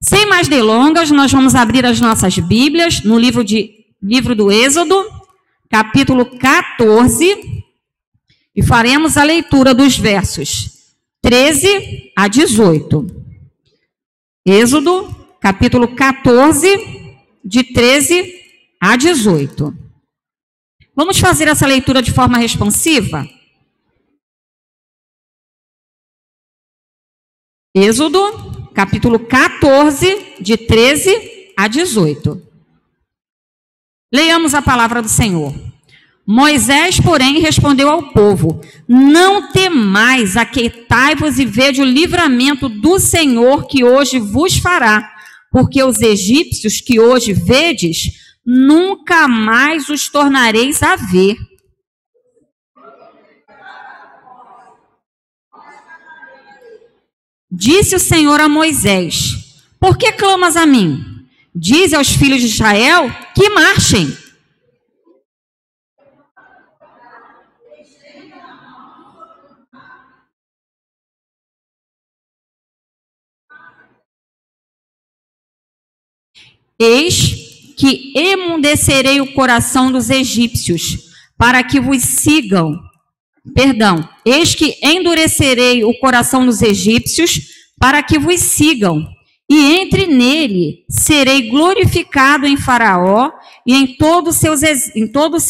Sem mais delongas, nós vamos abrir as nossas Bíblias no livro do Êxodo, capítulo 14, e faremos a leitura dos versos 13 a 18. Êxodo, capítulo 14, de 13 a 18. Vamos fazer essa leitura de forma responsiva? Êxodo, capítulo 14, de 13 a 18. Leiamos a palavra do Senhor. Moisés, porém, respondeu ao povo: não temais, aquietai-vos e vede o livramento do Senhor que hoje vos fará, porque os egípcios que hoje vedes, nunca mais os tornareis a ver. Disse o Senhor a Moisés: por que clamas a mim? Dize aos filhos de Israel que marchem. Eis que emudecerei o coração dos egípcios, para que vos sigam. Eis que endurecerei o coração dos egípcios, para que vos sigam. E entre nele serei glorificado em Faraó e em todo o seu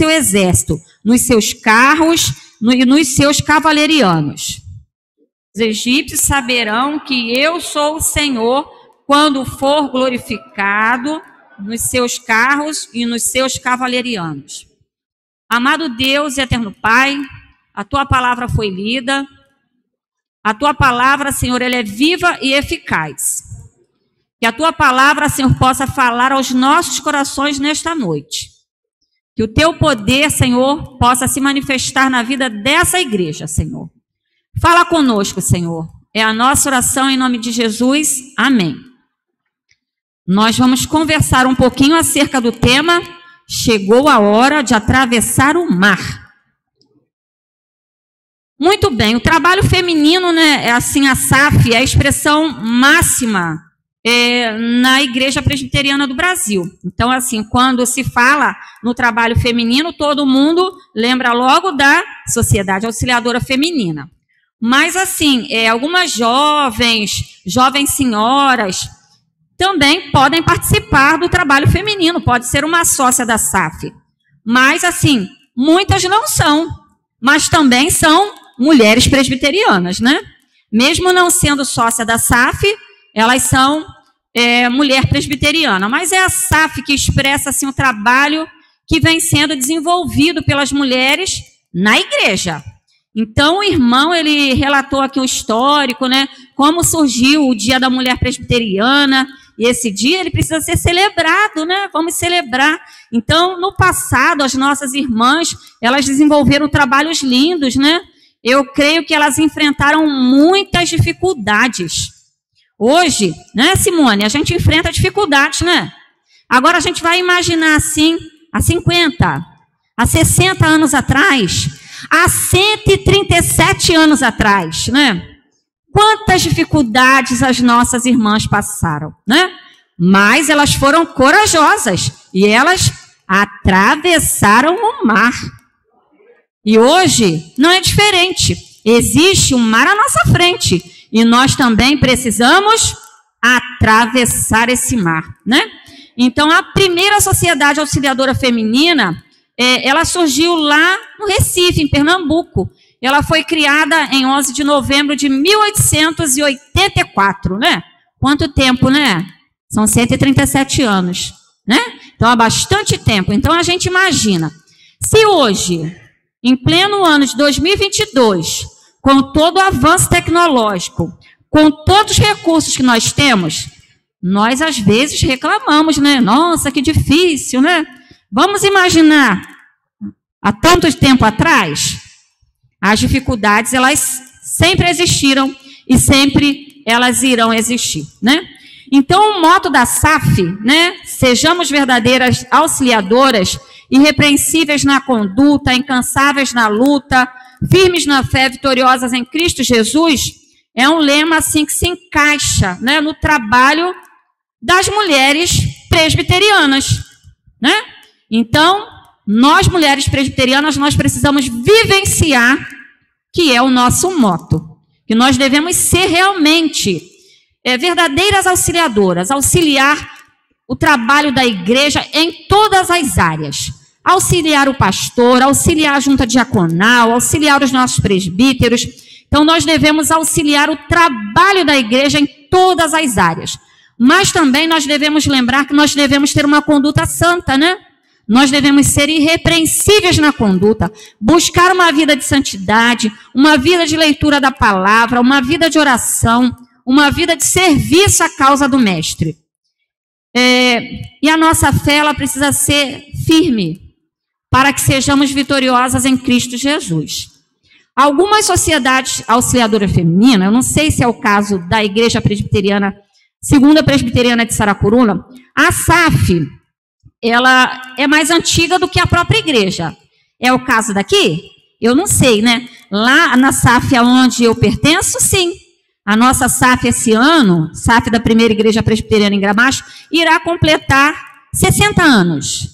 exército, nos seus carros e nos seus cavalarianos. Os egípcios saberão que eu sou o Senhor, quando for glorificado nos seus carros e nos seus cavalarianos. Amado Deus e eterno Pai, a tua palavra foi lida. A tua palavra, Senhor, ela é viva e eficaz. Que a tua palavra, Senhor, possa falar aos nossos corações nesta noite. Que o teu poder, Senhor, possa se manifestar na vida dessa igreja, Senhor. Fala conosco, Senhor. É a nossa oração em nome de Jesus. Amém. Nós vamos conversar um pouquinho acerca do tema Chegou a hora de atravessar o mar. Muito bem, o trabalho feminino, né, é assim, a SAF é a expressão máxima na Igreja Presbiteriana do Brasil. Então, assim, quando se fala no trabalho feminino, todo mundo lembra logo da Sociedade Auxiliadora Feminina. Mas, assim, algumas jovens senhoras também podem participar do trabalho feminino, pode ser uma sócia da SAF. Mas, assim, muitas não são, mas também são mulheres presbiterianas, né? Mesmo não sendo sócia da SAF, elas são mulher presbiteriana. Mas é a SAF que expressa, assim, o trabalho que vem sendo desenvolvido pelas mulheres na igreja. Então, o irmão, ele relatou aqui o histórico, né? Como surgiu o Dia da Mulher Presbiteriana. E esse dia ele precisa ser celebrado, né? Vamos celebrar. Então, no passado, as nossas irmãs, elas desenvolveram trabalhos lindos, né? Eu creio que elas enfrentaram muitas dificuldades. Hoje, né, Simone, a gente enfrenta dificuldades, né? Agora a gente vai imaginar assim, há 50, há 60 anos atrás, há 137 anos atrás, né? Quantas dificuldades as nossas irmãs passaram, né? Mas elas foram corajosas e elas atravessaram o mar. E hoje não é diferente. Existe um mar à nossa frente e nós também precisamos atravessar esse mar, né? Então, a primeira Sociedade Auxiliadora Feminina, ela surgiu lá no Recife, em Pernambuco. Ela foi criada em 11 de novembro de 1884, né? Quanto tempo, né? São 137 anos, né? Então, há bastante tempo. Então, a gente imagina, se hoje, em pleno ano de 2022, com todo o avanço tecnológico, com todos os recursos que nós temos, nós, às vezes, reclamamos, né? Nossa, que difícil, né? Vamos imaginar, há tanto tempo atrás, as dificuldades, elas sempre existiram e sempre elas irão existir, né? Então, o moto da SAF, né? Sejamos verdadeiras auxiliadoras, irrepreensíveis na conduta, incansáveis na luta, firmes na fé, vitoriosas em Cristo Jesus, é um lema assim que se encaixa, né, no trabalho das mulheres presbiterianas, né? Então, nós mulheres presbiterianas, nós precisamos vivenciar, que é o nosso moto, que nós devemos ser realmente verdadeiras auxiliadoras, auxiliar o trabalho da igreja em todas as áreas, auxiliar o pastor, auxiliar a junta diaconal, auxiliar os nossos presbíteros. Então, nós devemos auxiliar o trabalho da igreja em todas as áreas. Mas também nós devemos lembrar que nós devemos ter uma conduta santa, né? Nós devemos ser irrepreensíveis na conduta, buscar uma vida de santidade, uma vida de leitura da palavra, uma vida de oração, uma vida de serviço à causa do Mestre. E a nossa fé, ela precisa ser firme, para que sejamos vitoriosas em Cristo Jesus. Algumas sociedades auxiliadoras femininas, eu não sei se é o caso da Igreja Presbiteriana, Segunda Presbiteriana de Saracuruna, a SAF, ela é mais antiga do que a própria igreja. É o caso daqui? Eu não sei, né? Lá na SAF, aonde eu pertenço, sim. A nossa SAF esse ano, SAF da Primeira Igreja Presbiteriana em Gramacho, irá completar 60 anos.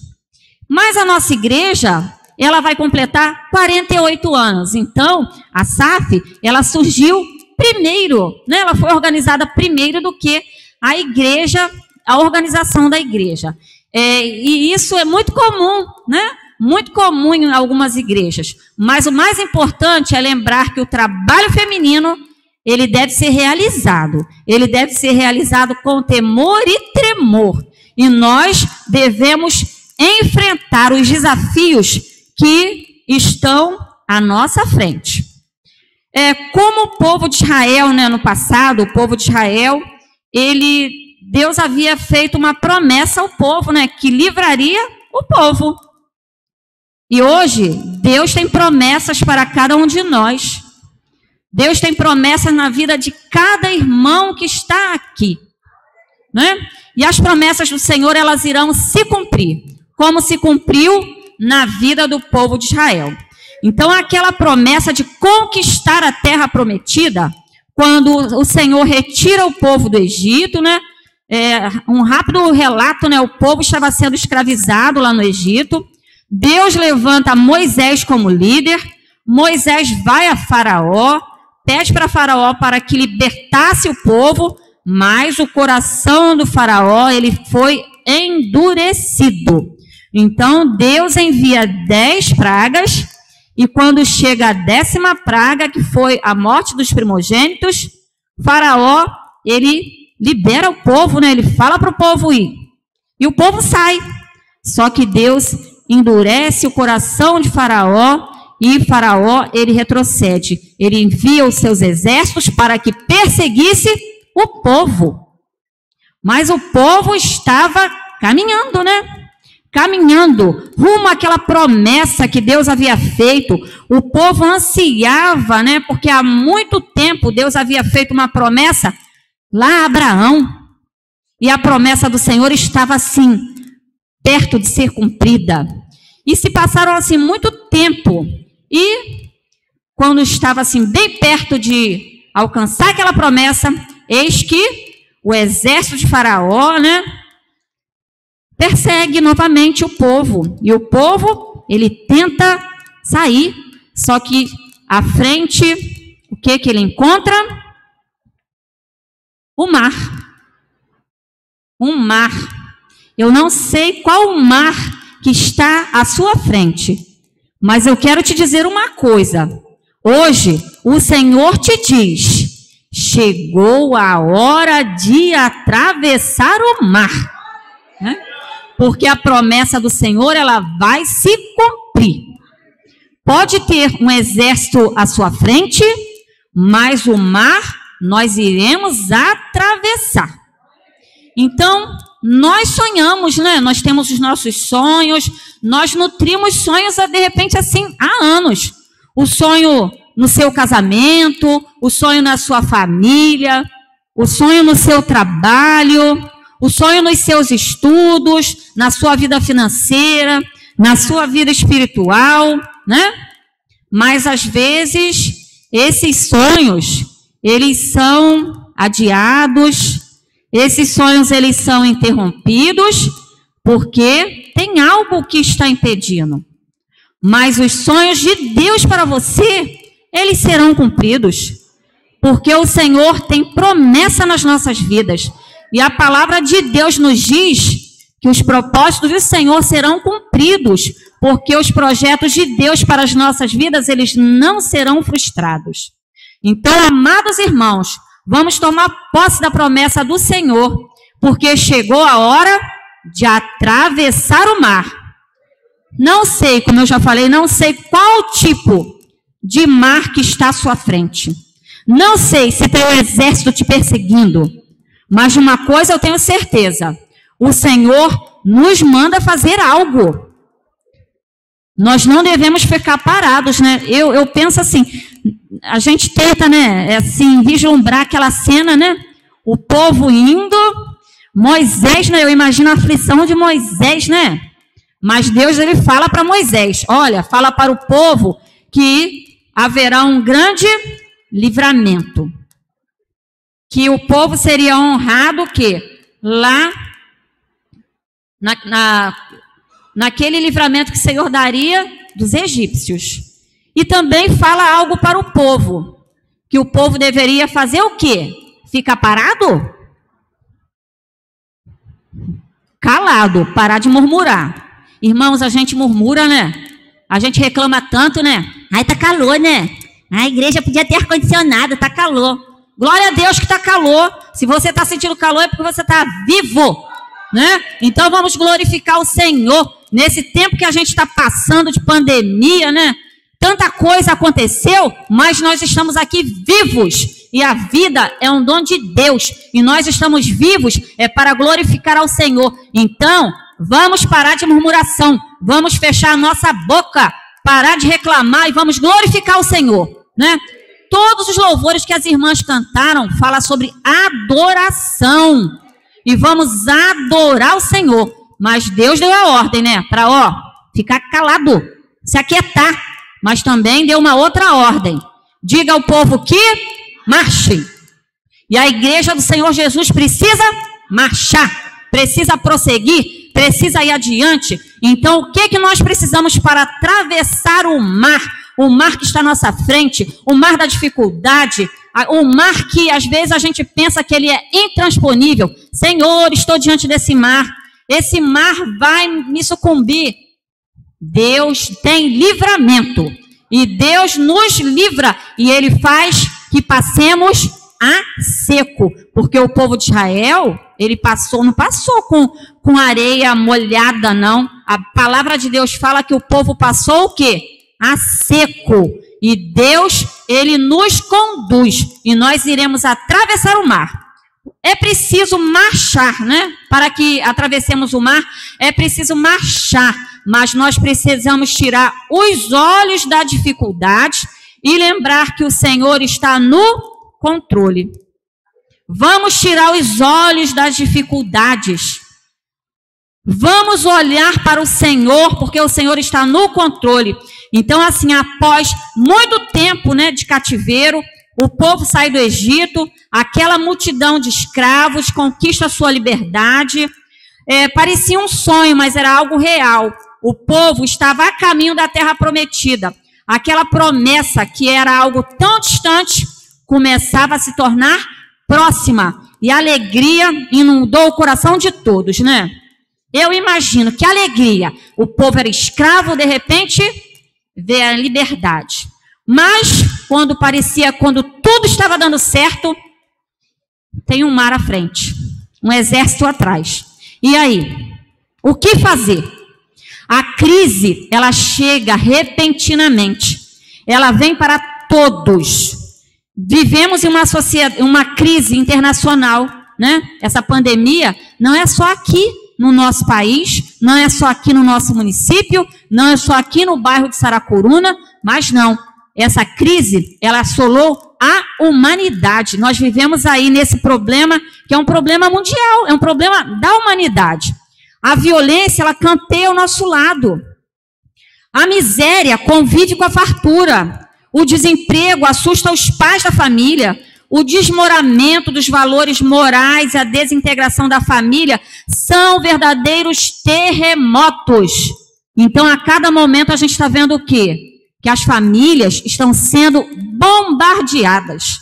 Mas a nossa igreja, ela vai completar 48 anos. Então, a SAF, ela surgiu primeiro, né? Ela foi organizada primeiro do que a igreja, a organização da igreja. E isso é muito comum, né? Muito comum em algumas igrejas. Mas o mais importante é lembrar que o trabalho feminino, ele deve ser realizado. Ele deve ser realizado com temor e tremor. E nós devemos enfrentar os desafios que estão à nossa frente. Como o povo de Israel, né, no passado, o povo de Israel, Deus havia feito uma promessa ao povo, né, que livraria o povo. E hoje, Deus tem promessas para cada um de nós. Deus tem promessas na vida de cada irmão que está aqui, né? E as promessas do Senhor, elas irão se cumprir, como se cumpriu na vida do povo de Israel. Então, aquela promessa de conquistar a terra prometida, quando o Senhor retira o povo do Egito, né? Um rápido relato, né? O povo estava sendo escravizado lá no Egito. Deus levanta Moisés como líder. Moisés vai a Faraó, pede para Faraó para que libertasse o povo, mas o coração do Faraó, ele foi endurecido. Então, Deus envia 10 pragas, e quando chega a 10ª praga, que foi a morte dos primogênitos, Faraó, ele libera o povo, né? Ele fala para o povo ir. E o povo sai. Só que Deus endurece o coração de Faraó, e Faraó, ele retrocede. Ele envia os seus exércitos para que perseguisse o povo. Mas o povo estava caminhando, né? Caminhando rumo àquela promessa que Deus havia feito. O povo ansiava, né? Porque há muito tempo Deus havia feito uma promessa lá a Abraão. E a promessa do Senhor estava assim, perto de ser cumprida. E se passaram assim muito tempo. E quando estava assim bem perto de alcançar aquela promessa, eis que o exército de Faraó, né, persegue novamente o povo. E o povo, ele tenta sair, só que à frente, o que ele encontra? O mar. Um mar. Eu não sei qual o mar que está à sua frente, mas eu quero te dizer uma coisa. Hoje, o Senhor te diz, chegou a hora de atravessar o mar, né? Porque a promessa do Senhor, ela vai se cumprir. Pode ter um exército à sua frente, mas o mar nós iremos atravessar. Então, nós sonhamos, né? Nós temos os nossos sonhos, nós nutrimos sonhos, de repente, assim, há anos. O sonho no seu casamento, o sonho na sua família, o sonho no seu trabalho, o sonho nos seus estudos, na sua vida financeira, na sua vida espiritual, né? Mas, às vezes, esses sonhos, eles são adiados, Esses sonhos, eles são interrompidos porque tem algo que está impedindo. Mas os sonhos de Deus para você, eles serão cumpridos. Porque o Senhor tem promessa nas nossas vidas. E a palavra de Deus nos diz que os propósitos do Senhor serão cumpridos. Porque os projetos de Deus para as nossas vidas, eles não serão frustrados. Então, amados irmãos, vamos tomar posse da promessa do Senhor. Porque chegou a hora de atravessar o mar. Não sei, como eu já falei, não sei qual tipo de mar que está à sua frente. Não sei se tem um exército te perseguindo. Mas de uma coisa eu tenho certeza. O Senhor nos manda fazer algo. Nós não devemos ficar parados, né? Eu penso assim, a gente tenta, né, assim, vislumbrar aquela cena, né? O povo indo, Moisés, né? Eu imagino a aflição de Moisés, né? Mas Deus, ele fala para Moisés, olha, fala para o povo que haverá um grande livramento. Que o povo seria honrado, o quê? Lá, naquele livramento que o Senhor daria dos egípcios. E também fala algo para o povo, que o povo deveria fazer o quê? Ficar parado? Calado, parar de murmurar. Irmãos, a gente murmura, né? A gente reclama tanto, né? Ai, tá calor, né? A igreja podia ter ar-condicionado, tá calor. Glória a Deus que tá calor. Se você tá sentindo calor é porque você tá vivo, né? Então vamos glorificar o Senhor. Nesse tempo que a gente está passando de pandemia, né? Tanta coisa aconteceu, mas nós estamos aqui vivos. E a vida é um dom de Deus. E nós estamos vivos para glorificar ao Senhor. Então, vamos parar de murmuração. Vamos fechar a nossa boca, parar de reclamar e vamos glorificar o Senhor, né? Todos os louvores que as irmãs cantaram falam sobre adoração. E vamos adorar o Senhor. Mas Deus deu a ordem, né? Para, ficar calado, se aquietar. Mas também deu uma outra ordem. Diga ao povo que marche. E a igreja do Senhor Jesus precisa marchar. Precisa prosseguir. Precisa ir adiante. Então, o que nós precisamos para atravessar o mar? O mar que está à nossa frente. O mar da dificuldade. O mar que às vezes a gente pensa que ele é intransponível. Senhor, estou diante desse mar. Esse mar vai me sucumbir. Deus tem livramento. E Deus nos livra. E Ele faz que passemos a seco. Porque o povo de Israel, ele não passou com areia molhada, não. A palavra de Deus fala que o povo passou o quê? A seco. E Deus, Ele nos conduz. E nós iremos atravessar o mar. É preciso marchar, né? Para que atravessemos o mar, é preciso marchar. Mas nós precisamos tirar os olhos da dificuldade e lembrar que o Senhor está no controle. Vamos tirar os olhos das dificuldades. Vamos olhar para o Senhor, porque o Senhor está no controle. Então, assim, após muito tempo, né, de cativeiro, o povo sai do Egito, aquela multidão de escravos conquista a sua liberdade. Parecia um sonho, mas era algo real. O povo estava a caminho da terra prometida. Aquela promessa que era algo tão distante, começava a se tornar próxima. E a alegria inundou o coração de todos, né? Eu imagino que alegria. O povo era escravo, de repente, vê a liberdade. Mas, quando tudo estava dando certo, tem um mar à frente, um exército atrás. E aí? O que fazer? A crise, ela chega repentinamente. Ela vem para todos. Vivemos em uma crise internacional, né? Essa pandemia não é só aqui no nosso país, não é só aqui no nosso município, não é só aqui no bairro de Saracuruna, mas não. Essa crise, ela assolou a humanidade. Nós vivemos aí nesse problema, que é um problema mundial, é um problema da humanidade. A violência, ela campeia ao nosso lado. A miséria convive com a fartura. O desemprego assusta os pais da família. o desmoronamento dos valores morais e a desintegração da família são verdadeiros terremotos. Então, a cada momento a gente está vendo o quê? Que as famílias estão sendo bombardeadas.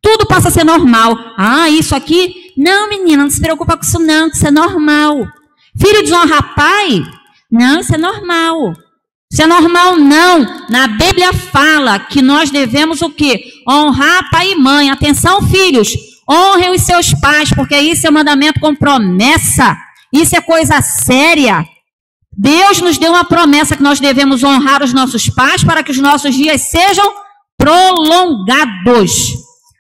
Tudo passa a ser normal. Ah, isso aqui? Não, menina, não se preocupa com isso não, que isso é normal. Filho desonra pai? Não, isso é normal. Isso é normal, não. Na Bíblia fala que nós devemos o quê? Honrar pai e mãe. Atenção, filhos. Honrem os seus pais, porque isso é um mandamento com promessa. Isso é coisa séria. Deus nos deu uma promessa que nós devemos honrar os nossos pais para que os nossos dias sejam prolongados.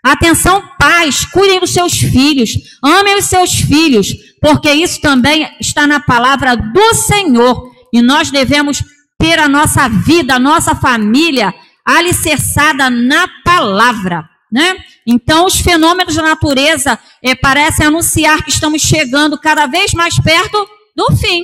Atenção, pais, cuidem dos seus filhos. Amem os seus filhos, porque isso também está na palavra do Senhor. E nós devemos ter a nossa vida, a nossa família alicerçada na palavra, né? Então, os fenômenos da natureza parecem anunciar que estamos chegando cada vez mais perto do fim,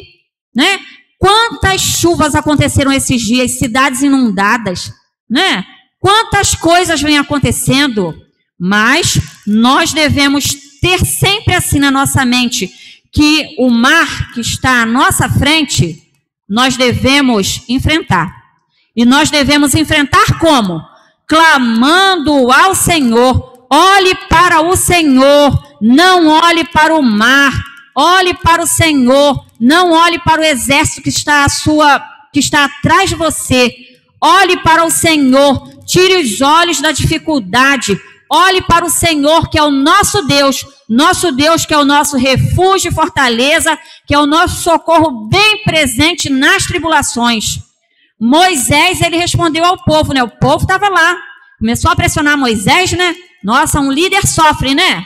né? Quantas chuvas aconteceram esses dias, cidades inundadas, né? Quantas coisas vêm acontecendo, mas nós devemos ter sempre assim na nossa mente que o mar que está à nossa frente nós devemos enfrentar. E nós devemos enfrentar como? Clamando ao Senhor. Olhe para o Senhor, não olhe para o mar. Olhe para o Senhor, não olhe para o exército que está atrás de você. Olhe para o Senhor, tire os olhos da dificuldade. Olhe para o Senhor, que é o nosso Deus que é o nosso refúgio e fortaleza, que é o nosso socorro bem presente nas tribulações. Moisés, ele respondeu ao povo, né? O povo estava lá, começou a pressionar Moisés, né? Nossa, um líder sofre, né?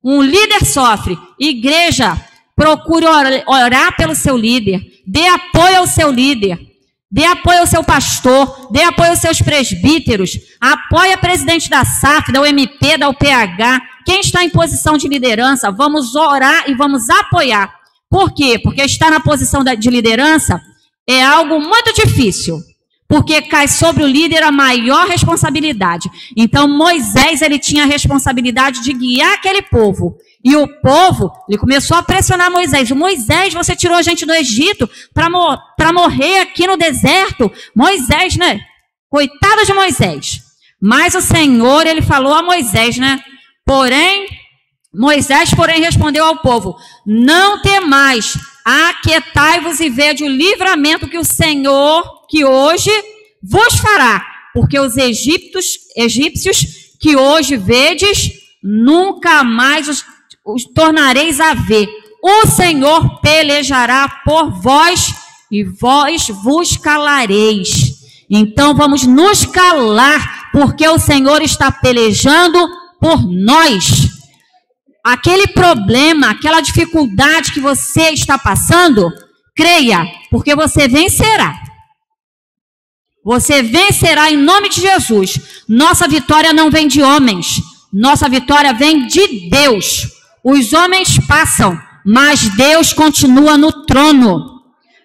Um líder sofre. Igreja, procure orar pelo seu líder, dê apoio ao seu líder. Dê apoio ao seu pastor, dê apoio aos seus presbíteros, apoie a presidente da SAF, da UMP, da UPH, quem está em posição de liderança, vamos orar e vamos apoiar. Por quê? Porque estar na posição de liderança é algo muito difícil, porque cai sobre o líder a maior responsabilidade. Então Moisés, ele tinha a responsabilidade de guiar aquele povo. E o povo, ele começou a pressionar Moisés. Moisés, você tirou a gente do Egito para morrer aqui no deserto. Moisés, né? Coitado de Moisés. Mas o Senhor, ele falou a Moisés, né? Moisés, porém, respondeu ao povo: não temais, aquietai-vos e vede o livramento que o Senhor, que hoje vos fará. Porque os egípcios que hoje vedes, nunca mais os tornareis a ver. O Senhor pelejará por vós e vós vos calareis. Então vamos nos calar, porque o Senhor está pelejando por nós. Aquele problema, aquela dificuldade que você está passando, creia, porque você vencerá. Você vencerá em nome de Jesus. Nossa vitória não vem de homens, nossa vitória vem de Deus. Os homens passam, mas Deus continua no trono.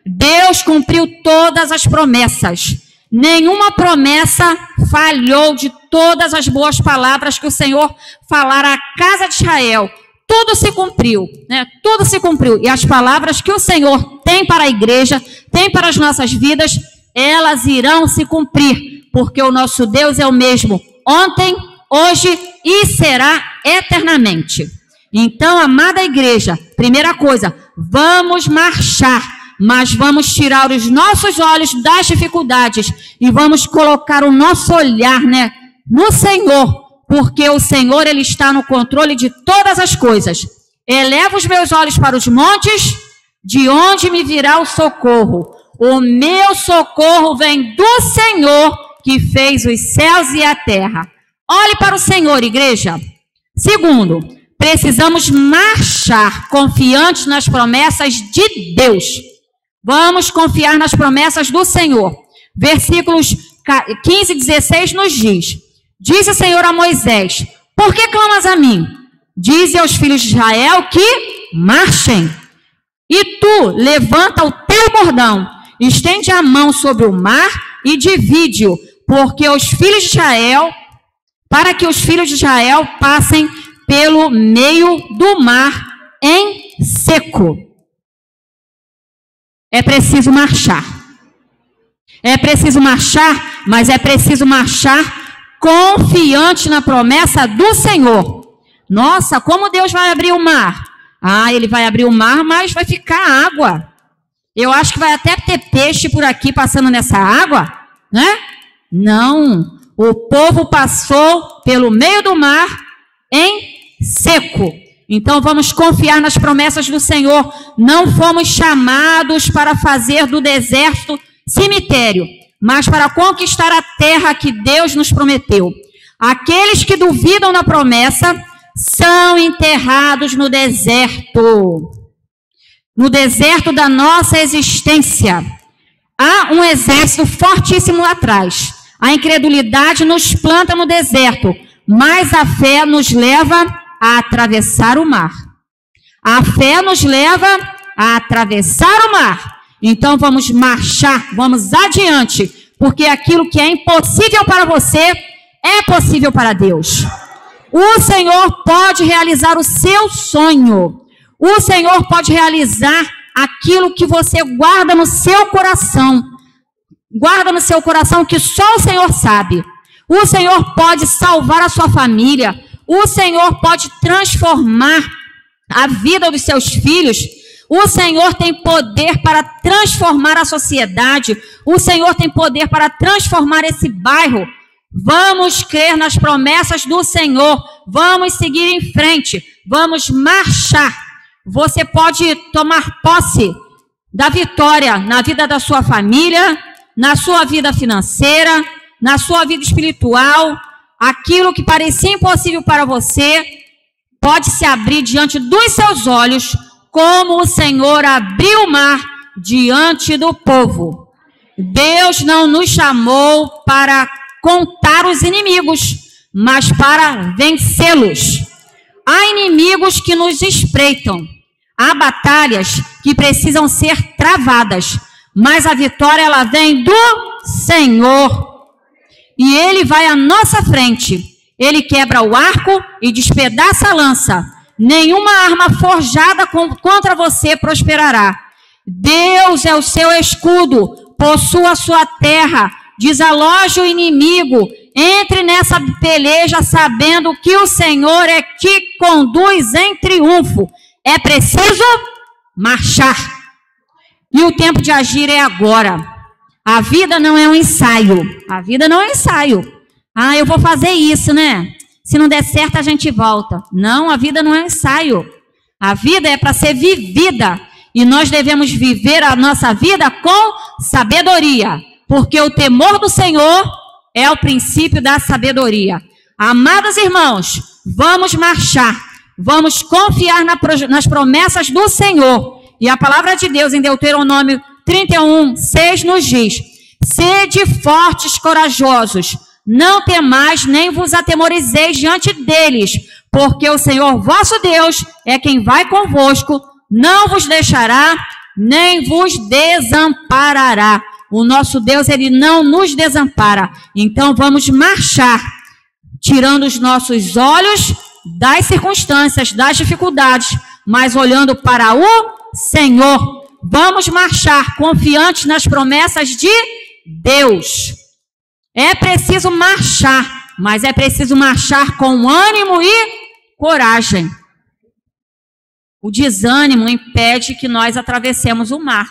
Deus cumpriu todas as promessas. Nenhuma promessa falhou de todas as boas palavras que o Senhor falara à casa de Israel. Tudo se cumpriu, né? Tudo se cumpriu. E as palavras que o Senhor tem para a igreja, tem para as nossas vidas, elas irão se cumprir. Porque o nosso Deus é o mesmo ontem, hoje e será eternamente. Então, amada igreja, primeira coisa, vamos marchar, mas vamos tirar os nossos olhos das dificuldades e vamos colocar o nosso olhar, né, no Senhor, porque o Senhor, ele está no controle de todas as coisas. Eleva os meus olhos para os montes, de onde me virá o socorro? O meu socorro vem do Senhor, que fez os céus e a terra. Olhe para o Senhor, igreja. Segundo, precisamos marchar confiantes nas promessas de Deus. Vamos confiar nas promessas do Senhor. Versículos 15 e 16 nos diz: disse o Senhor a Moisés: por que clamas a mim? Dize aos filhos de Israel que marchem. E tu, levanta o teu bordão, estende a mão sobre o mar e divide-o, porque os filhos de Israel para que os filhos de Israel passem pelo meio do mar em seco. É preciso marchar. É preciso marchar, mas é preciso marchar confiante na promessa do Senhor. Nossa, como Deus vai abrir o mar? Ah, ele vai abrir o mar, mas vai ficar água. Eu acho que vai até ter peixe por aqui passando nessa água, né? Não. O povo passou pelo meio do mar em seco. Então vamos confiar nas promessas do Senhor. Não fomos chamados para fazer do deserto cemitério, mas para conquistar a terra que Deus nos prometeu. Aqueles que duvidam na promessa são enterrados no deserto da nossa existência. Há um exército fortíssimo lá atrás. A incredulidade nos planta no deserto, mas a fé nos leva a atravessar o mar. A fé nos leva a atravessar o mar. Então vamos marchar, vamos adiante, porque aquilo que é impossível para você é possível para Deus. O Senhor pode realizar o seu sonho. O Senhor pode realizar aquilo que você guarda no seu coração. Guarda no seu coração que só o Senhor sabe. O Senhor pode salvar a sua família. O Senhor pode transformar a vida dos seus filhos. O Senhor tem poder para transformar a sociedade. O Senhor tem poder para transformar esse bairro. Vamos crer nas promessas do Senhor. Vamos seguir em frente. Vamos marchar. Você pode tomar posse da vitória na vida da sua família, na sua vida financeira, na sua vida espiritual. Aquilo que parecia impossível para você pode se abrir diante dos seus olhos, como o Senhor abriu o mar diante do povo. Deus não nos chamou para contar os inimigos, mas para vencê-los. Há inimigos que nos espreitam. Há batalhas que precisam ser travadas, mas a vitória ela vem do Senhor. E Ele vai à nossa frente. Ele quebra o arco e despedaça a lança. Nenhuma arma forjada contra você prosperará. Deus é o seu escudo. Possua a sua terra. Desaloje o inimigo. Entre nessa peleja sabendo que o Senhor é que conduz em triunfo. É preciso marchar. E o tempo de agir é agora. A vida não é um ensaio. A vida não é um ensaio. Ah, eu vou fazer isso, né? Se não der certo, a gente volta. Não, a vida não é um ensaio. A vida é para ser vivida. E nós devemos viver a nossa vida com sabedoria. Porque o temor do Senhor é o princípio da sabedoria. Amados irmãos, vamos marchar. Vamos confiar nas promessas do Senhor. E a palavra de Deus em Deuteronômio 31:6 nos diz: sede fortes, corajosos, não temais, nem vos atemorizeis diante deles, porque o Senhor vosso Deus é quem vai convosco, não vos deixará, nem vos desamparará. O nosso Deus, Ele não nos desampara. Então vamos marchar, tirando os nossos olhos das circunstâncias, das dificuldades, mas olhando para o Senhor. Vamos marchar confiantes nas promessas de Deus. É preciso marchar, mas é preciso marchar com ânimo e coragem. O desânimo impede que nós atravessemos o mar.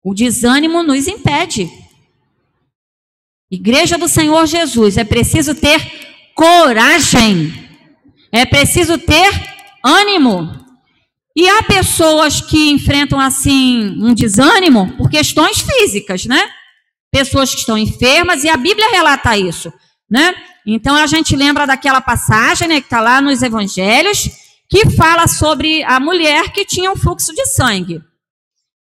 O desânimo nos impede. Igreja do Senhor Jesus, é preciso ter coragem. É preciso ter ânimo. E há pessoas que enfrentam assim um desânimo por questões físicas, né? Pessoas que estão enfermas, e a Bíblia relata isso, né? Então a gente lembra daquela passagem, né, que está lá nos evangelhos, que fala sobre a mulher que tinha um fluxo de sangue.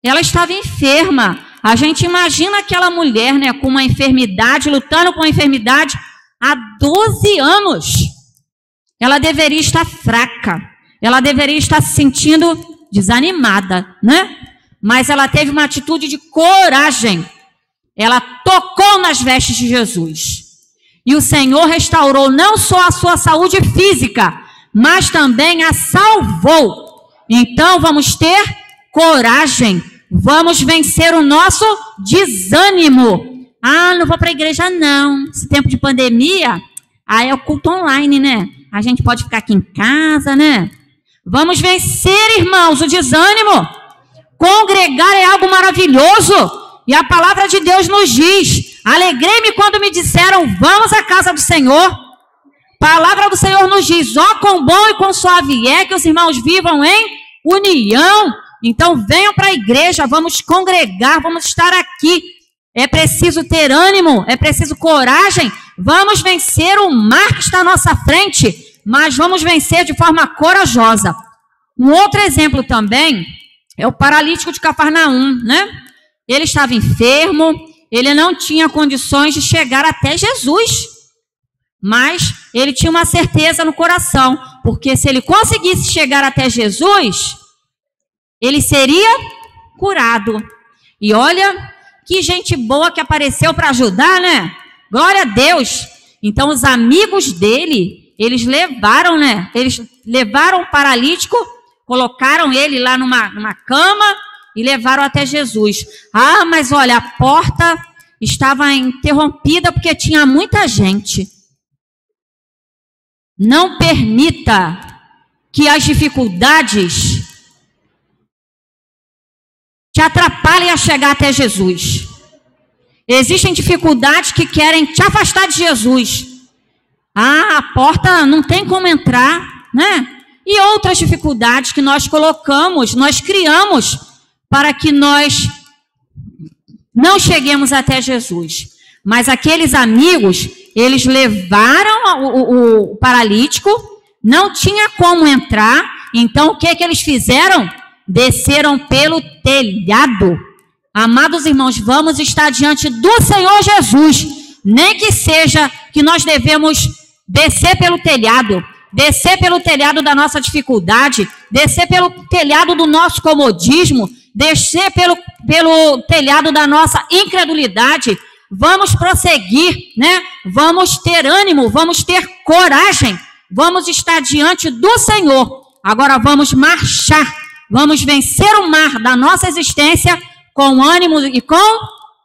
Ela estava enferma. A gente imagina aquela mulher, né, com uma enfermidade, lutando com a enfermidade há 12 anos. Ela deveria estar fraca. Ela deveria estar se sentindo desanimada, né? Mas ela teve uma atitude de coragem. Ela tocou nas vestes de Jesus. E o Senhor restaurou não só a sua saúde física, mas também a salvou. Então vamos ter coragem. Vamos vencer o nosso desânimo. Ah, não vou para a igreja não. Esse tempo de pandemia, é o culto online, né? A gente pode ficar aqui em casa, né? Vamos vencer, irmãos, o desânimo. Congregar é algo maravilhoso. E a palavra de Deus nos diz: alegrei-me quando me disseram, vamos à casa do Senhor. Palavra do Senhor nos diz: ó, quão bom e quão suave é que os irmãos vivam em união. Então venham para a igreja, vamos congregar, vamos estar aqui. É preciso ter ânimo, é preciso coragem. Vamos vencer o mar que está à nossa frente, mas vamos vencer de forma corajosa. Um outro exemplo também é o paralítico de Cafarnaum, né? Ele estava enfermo, ele não tinha condições de chegar até Jesus, mas ele tinha uma certeza no coração, porque se ele conseguisse chegar até Jesus, ele seria curado. E olha que gente boa que apareceu para ajudar, né? Glória a Deus. Então os amigos dele, eles levaram, né? Eles levaram o paralítico, colocaram ele lá numa cama e levaram até Jesus. Ah, mas olha, a porta estava interrompida porque tinha muita gente. Não permita que as dificuldades te atrapalhem a chegar até Jesus. Existem dificuldades que querem te afastar de Jesus. Ah, a porta não tem como entrar, né? E outras dificuldades que nós colocamos, nós criamos para que nós não cheguemos até Jesus. Mas aqueles amigos, eles levaram o paralítico, não tinha como entrar, então o que eles fizeram? Desceram pelo telhado. Amados irmãos, vamos estar diante do Senhor Jesus, nem que seja que nós devemos descer pelo telhado da nossa dificuldade, descer pelo telhado do nosso comodismo, descer pelo telhado da nossa incredulidade. Vamos prosseguir, né? Vamos ter ânimo, vamos ter coragem, vamos estar diante do Senhor. Agora vamos marchar, vamos vencer o mar da nossa existência com ânimo e com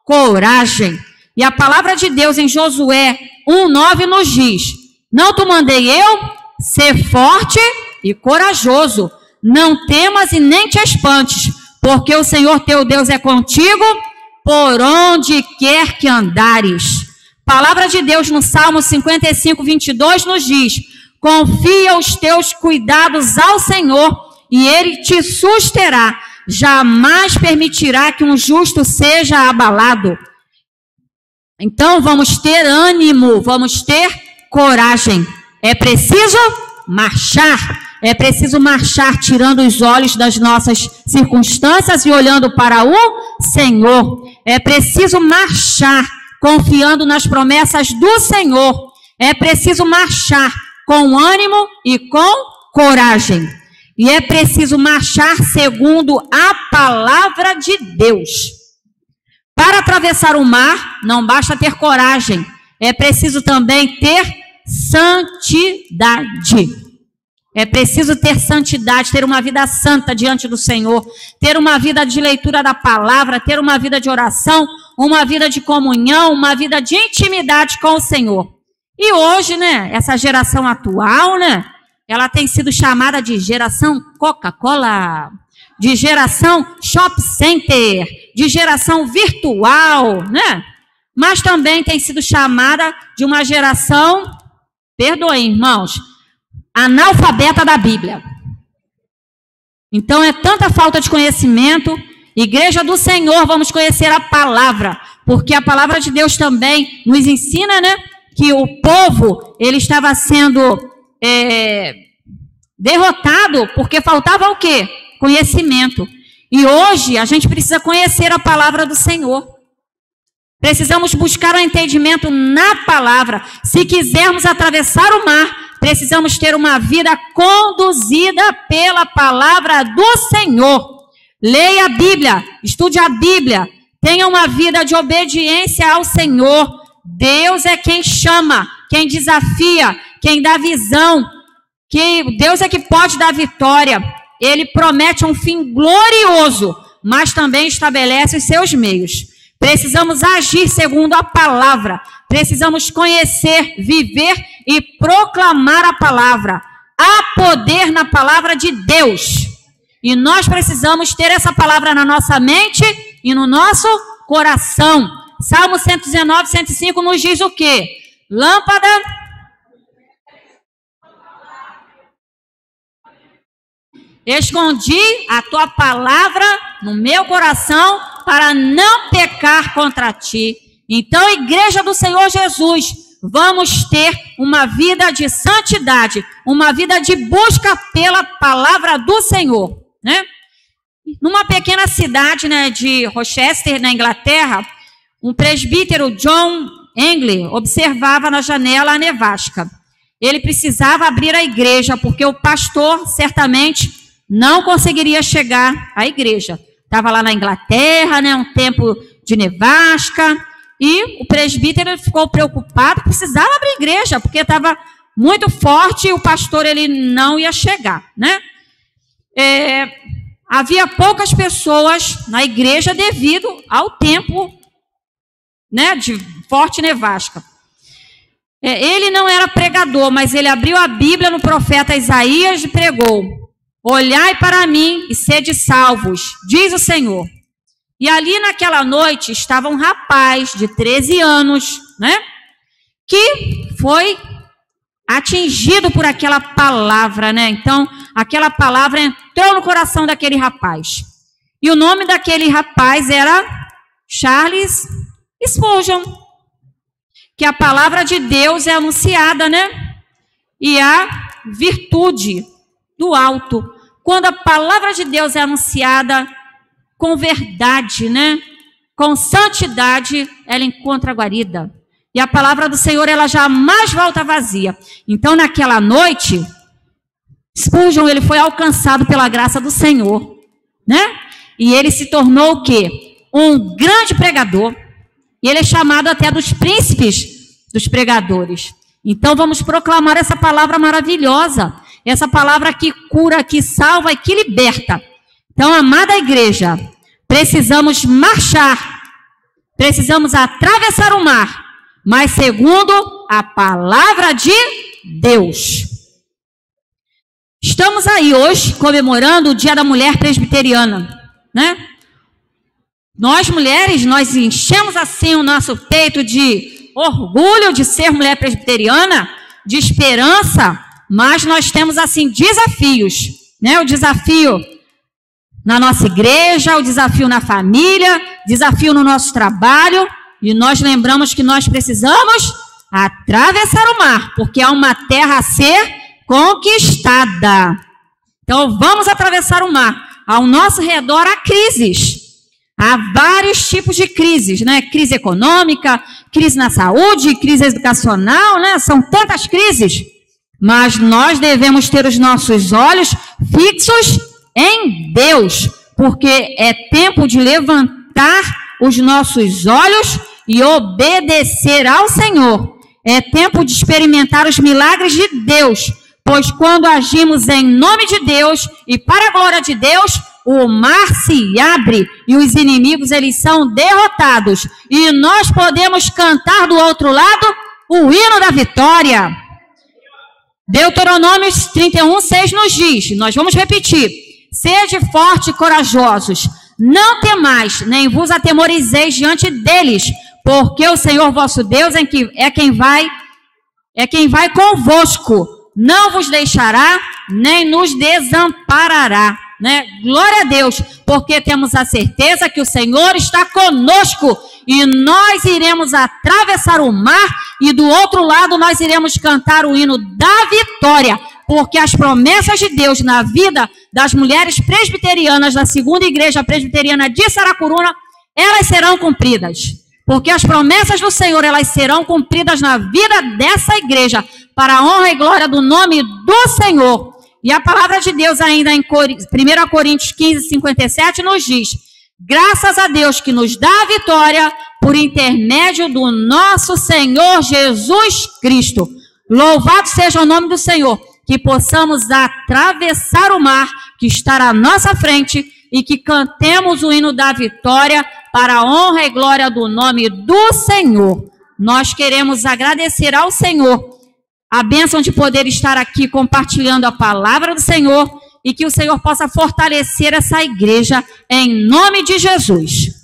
coragem. E a palavra de Deus em Josué 1:9 nos diz: não te mandei eu, ser forte e corajoso, não temas e nem te espantes, porque o Senhor teu Deus é contigo por onde quer que andares. Palavra de Deus no Salmo 55:22 nos diz: confia os teus cuidados ao Senhor e Ele te susterá, jamais permitirá que um justo seja abalado. Então vamos ter ânimo, vamos ter coragem. É preciso marchar tirando os olhos das nossas circunstâncias e olhando para o Senhor. É preciso marchar confiando nas promessas do Senhor. É preciso marchar com ânimo e com coragem. E é preciso marchar segundo a palavra de Deus. Para atravessar o mar, não basta ter coragem, é preciso também ter santidade. É preciso ter santidade, ter uma vida santa diante do Senhor, ter uma vida de leitura da palavra, ter uma vida de oração, uma vida de comunhão, uma vida de intimidade com o Senhor. E hoje, né, essa geração atual, né, ela tem sido chamada de geração Coca-Cola, de geração Shop Center, de geração virtual, né? Mas também tem sido chamada de uma geração, perdoem, irmãos, analfabeta da Bíblia. Então é tanta falta de conhecimento. Igreja do Senhor, vamos conhecer a palavra, porque a palavra de Deus também nos ensina, né, que o povo, ele estava sendo derrotado porque faltava o quê? Conhecimento. E hoje a gente precisa conhecer a palavra do Senhor. Precisamos buscar o entendimento na palavra. Se quisermos atravessar o mar, precisamos ter uma vida conduzida pela palavra do Senhor. Leia a Bíblia, estude a Bíblia, tenha uma vida de obediência ao Senhor. Deus é quem chama, quem desafia, quem dá visão, que Deus é que pode dar vitória. Ele promete um fim glorioso, mas também estabelece os seus meios. Precisamos agir segundo a palavra. Precisamos conhecer, viver e proclamar a palavra. Há poder na palavra de Deus. E nós precisamos ter essa palavra na nossa mente e no nosso coração. Salmo 119, 105 nos diz o quê? Lâmpada... Escondi a tua palavra no meu coração para não pecar contra ti. Então, igreja do Senhor Jesus, vamos ter uma vida de santidade, uma vida de busca pela palavra do Senhor, né? Numa pequena cidade, né, de Rochester, na Inglaterra, um presbítero, John Engle, observava na janela a nevasca. Ele precisava abrir a igreja, porque o pastor certamente não conseguiria chegar à igreja. Estava lá na Inglaterra, né, um tempo de nevasca, e o presbítero ficou preocupado, precisava abrir a igreja, porque estava muito forte e o pastor ele não ia chegar, né? Havia poucas pessoas na igreja devido ao tempo, né, de forte nevasca. Ele não era pregador, mas ele abriu a Bíblia no profeta Isaías e pregou: olhai para mim e sede salvos, diz o Senhor. E ali naquela noite estava um rapaz de 13 anos, né, que foi atingido por aquela palavra, né? Então, aquela palavra entrou no coração daquele rapaz. E o nome daquele rapaz era Charles Spurgeon. Que a palavra de Deus é anunciada, né? E a virtude do alto. Quando a palavra de Deus é anunciada com verdade, né? Com santidade, ela encontra guarida. E a palavra do Senhor, ela jamais volta vazia. Então, naquela noite, Spurgeon, ele foi alcançado pela graça do Senhor, né? E ele se tornou o quê? Um grande pregador. E ele é chamado até dos príncipes dos pregadores. Então, vamos proclamar essa palavra maravilhosa. Essa palavra que cura, que salva e que liberta. Então, amada igreja, precisamos marchar. Precisamos atravessar o mar. Mas segundo a palavra de Deus. Estamos aí hoje comemorando o Dia da Mulher Presbiteriana, né? Nós mulheres, nós enchemos assim o nosso peito de orgulho de ser mulher presbiteriana, de esperança, mas nós temos assim desafios, né? O desafio na nossa igreja, o desafio na família, desafio no nosso trabalho. E nós lembramos que nós precisamos atravessar o mar, porque há uma terra a ser conquistada. Então, vamos atravessar o mar. Ao nosso redor há crises. Há vários tipos de crises, né? Crise econômica, crise na saúde, crise educacional, né? São tantas crises. Mas nós devemos ter os nossos olhos fixos em Deus, porque é tempo de levantar os nossos olhos e obedecer ao Senhor. É tempo de experimentar os milagres de Deus, pois quando agimos em nome de Deus e para a glória de Deus, o mar se abre e os inimigos eles são derrotados. E nós podemos cantar do outro lado o hino da vitória. Deuteronômio 31, 6 nos diz, nós vamos repetir: sede forte e corajosos, não temais, nem vos atemorizeis diante deles, porque o Senhor vosso Deus é quem vai convosco, não vos deixará, nem nos desamparará, né? Glória a Deus, porque temos a certeza que o Senhor está conosco, e nós iremos atravessar o mar, e do outro lado nós iremos cantar o hino da vitória, porque as promessas de Deus na vida das mulheres presbiterianas da segunda igreja presbiteriana de Saracuruna, elas serão cumpridas. Porque as promessas do Senhor, elas serão cumpridas na vida dessa igreja, para a honra e glória do nome do Senhor. E a palavra de Deus ainda em 1 Coríntios 15, 57 nos diz: Graças a Deus que nos dá a vitória por intermédio do nosso Senhor Jesus Cristo. Louvado seja o nome do Senhor, que possamos atravessar o mar que está à nossa frente e que cantemos o hino da vitória para a honra e glória do nome do Senhor. Nós queremos agradecer ao Senhor a bênção de poder estar aqui compartilhando a palavra do Senhor e que o Senhor possa fortalecer essa igreja em nome de Jesus.